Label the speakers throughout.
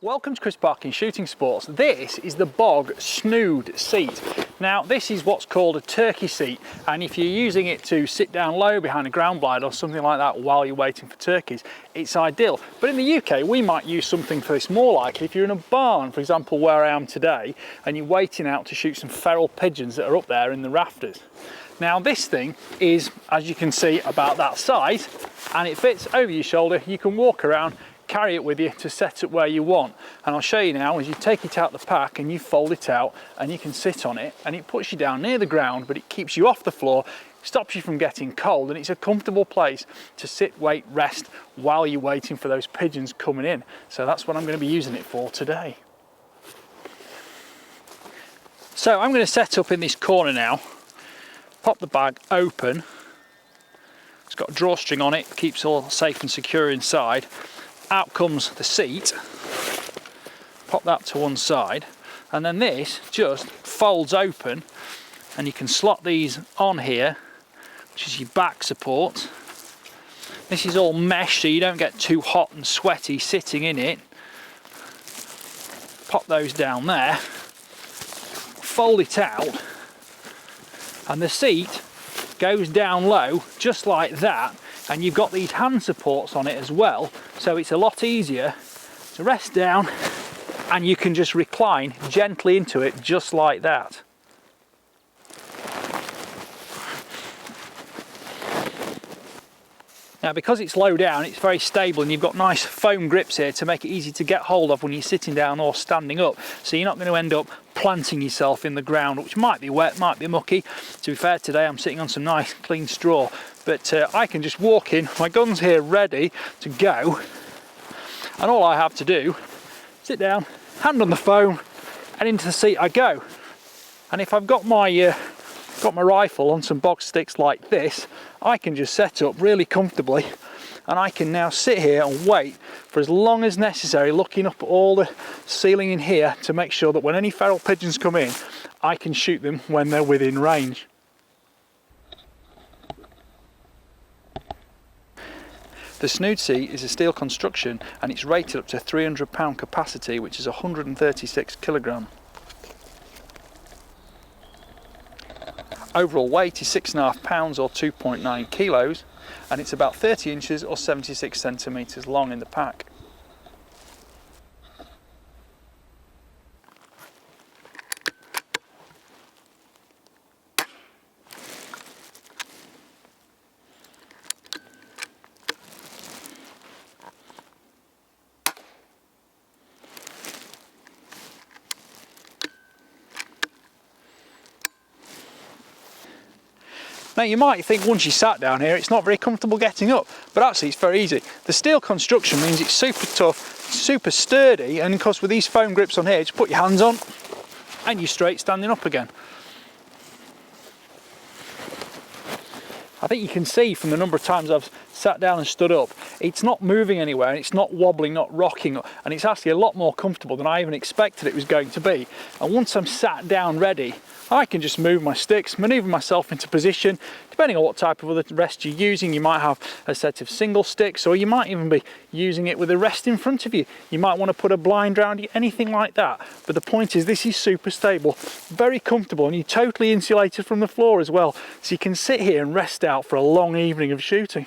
Speaker 1: Welcome to Chris Parkin Shooting Sports. This is the Bog Snood seat. Now this is what's called a turkey seat, and if you're using it to sit down low behind a ground blind or something like that while you're waiting for turkeys, it's ideal. But in the UK we might use something for this more like if you're in a barn, for example where I am today, and you're waiting out to shoot some feral pigeons that are up there in the rafters. Now this thing is, as you can see, about that size, and it fits over your shoulder. You can walk around, carry it with you to set up where you want, and I'll show you now as you take it out the pack and you fold it out and you can sit on it, and it puts you down near the ground but it keeps you off the floor, stops you from getting cold, and it's a comfortable place to sit, wait, rest while you're waiting for those pigeons coming in. So that's what I'm going to be using it for today. So I'm going to set up in this corner now, pop the bag open. It's got a drawstring on it, keeps all safe and secure inside. Out comes the seat, pop that to one side, and then this just folds open and you can slot these on here, which is your back support. This is all mesh so you don't get too hot and sweaty sitting in it. Pop those down there, fold it out, and the seat goes down low just like that, and you've got these hand supports on it as well, so it's a lot easier to rest down and you can just recline gently into it just like that. Now because it's low down, it's very stable, and you've got nice foam grips here to make it easy to get hold of when you're sitting down or standing up, so you're not going to end up planting yourself in the ground, which might be wet, might be mucky. To be fair, today I'm sitting on some nice clean straw, but I can just walk in, my gun's here ready to go, and all I have to do, sit down, hand on the foam, and into the seat I go. And if I've got my rifle on some box sticks like this, I can just set up really comfortably, and I can now sit here and wait for as long as necessary, looking up at all the ceiling in here to make sure that when any feral pigeons come in, I can shoot them when they're within range. The Snood seat is a steel construction and it's rated up to 300-pound capacity, which is 136 kilogram. Overall weight is 6.5 pounds or 2.9 kilos, and it's about 30 inches or 76 centimetres long in the pack. Now you might think once you sat down here it's not very comfortable getting up, but actually it's very easy. The steel construction means it's super tough, super sturdy, and of course with these foam grips on here, just put your hands on and you're straight standing up again. I think you can see from the number of times I've sat down and stood up, it's not moving anywhere, and it's not wobbling, not rocking, and it's actually a lot more comfortable than I even expected it was going to be. And once I'm sat down ready, I can just move my sticks, maneuver myself into position. Depending on what type of other rest you're using, you might have a set of single sticks, or you might even be using it with a rest in front of you. You might want to put a blind around you, anything like that. But the point is, this is super stable, very comfortable, and you're totally insulated from the floor as well. So you can sit here and rest out for a long evening of shooting.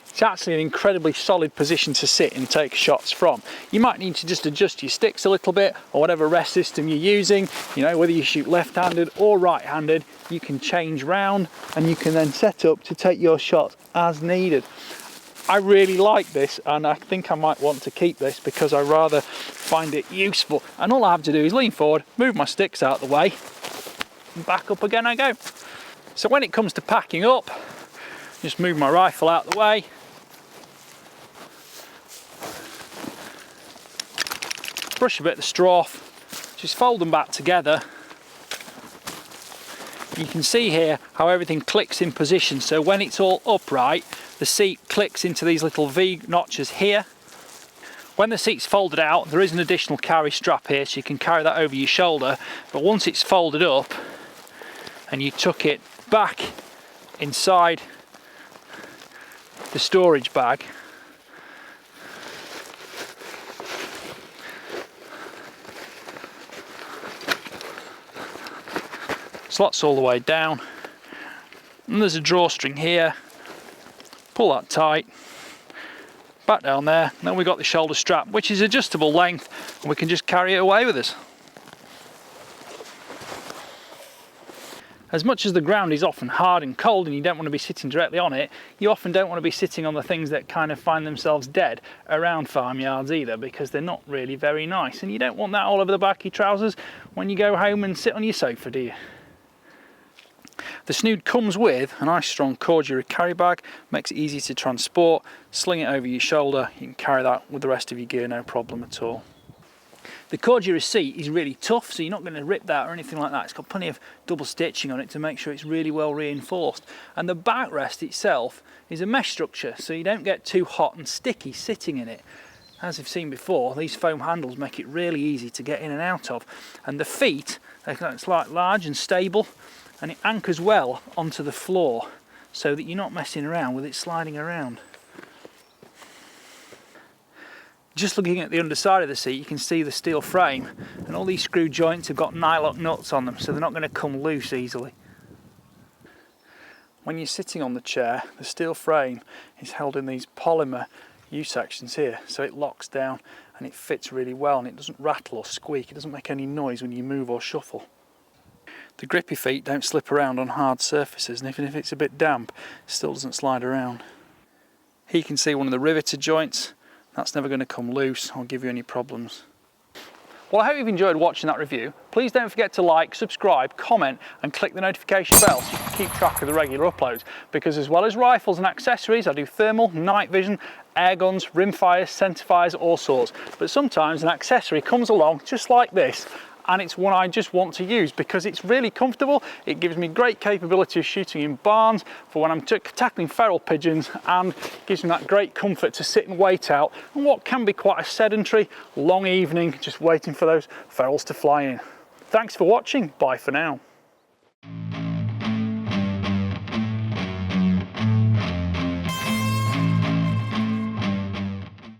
Speaker 1: It's actually an incredibly solid position to sit and take shots from. You might need to just adjust your sticks a little bit, or whatever rest system you're using. You know, whether you shoot left-handed or right-handed, you can change round and you can then set up to take your shots as needed. I really like this, and I think I might want to keep this because I rather find it useful. And all I have to do is lean forward, move my sticks out of the way, and back up again I go. So when it comes to packing up, just move my rifle out of the way, brush a bit of the straw off, just fold them back together. You can see here how everything clicks in position, so when it's all upright, the seat clicks into these little V notches here. When the seat's folded out, there is an additional carry strap here, so you can carry that over your shoulder, but once it's folded up and you tuck it back inside the storage bag, slots all the way down, and there's a drawstring here. Pull that tight, back down there, and then we've got the shoulder strap, which is adjustable length, and we can just carry it away with us. As much as the ground is often hard and cold and you don't want to be sitting directly on it, you often don't want to be sitting on the things that kind of find themselves dead around farmyards either, because they're not really very nice, and you don't want that all over the back of your trousers when you go home and sit on your sofa, do you? The Snood comes with a nice strong corduroy carry bag, makes it easy to transport. Sling it over your shoulder, you can carry that with the rest of your gear, no problem at all. The corduroy seat is really tough, so you're not going to rip that or anything like that. It's got plenty of double stitching on it to make sure it's really well reinforced. And the backrest itself is a mesh structure, so you don't get too hot and sticky sitting in it. As you've seen before, these foam handles make it really easy to get in and out of. And the feet, it's like large and stable, and it anchors well onto the floor so that you're not messing around with it sliding around. Just looking at the underside of the seat, you can see the steel frame, and all these screw joints have got nylock nuts on them, so they're not going to come loose easily. When you're sitting on the chair, the steel frame is held in these polymer U-sections here, so it locks down and it fits really well, and it doesn't rattle or squeak. It doesn't make any noise when you move or shuffle. The grippy feet don't slip around on hard surfaces, and even if it's a bit damp, it still doesn't slide around. Here you can see one of the riveter joints. That's never going to come loose or give you any problems. Well, I hope you've enjoyed watching that review. Please don't forget to like, subscribe, comment and click the notification bell so you can keep track of the regular uploads, because as well as rifles and accessories, I do thermal, night vision, air guns, rimfires, centerfires, all sorts. But sometimes an accessory comes along just like this, and it's one I just want to use because it's really comfortable. It gives me great capability of shooting in barns for when I'm tackling feral pigeons, and gives me that great comfort to sit and wait out on what can be quite a sedentary long evening, just waiting for those ferals to fly in. Thanks for watching, bye for now.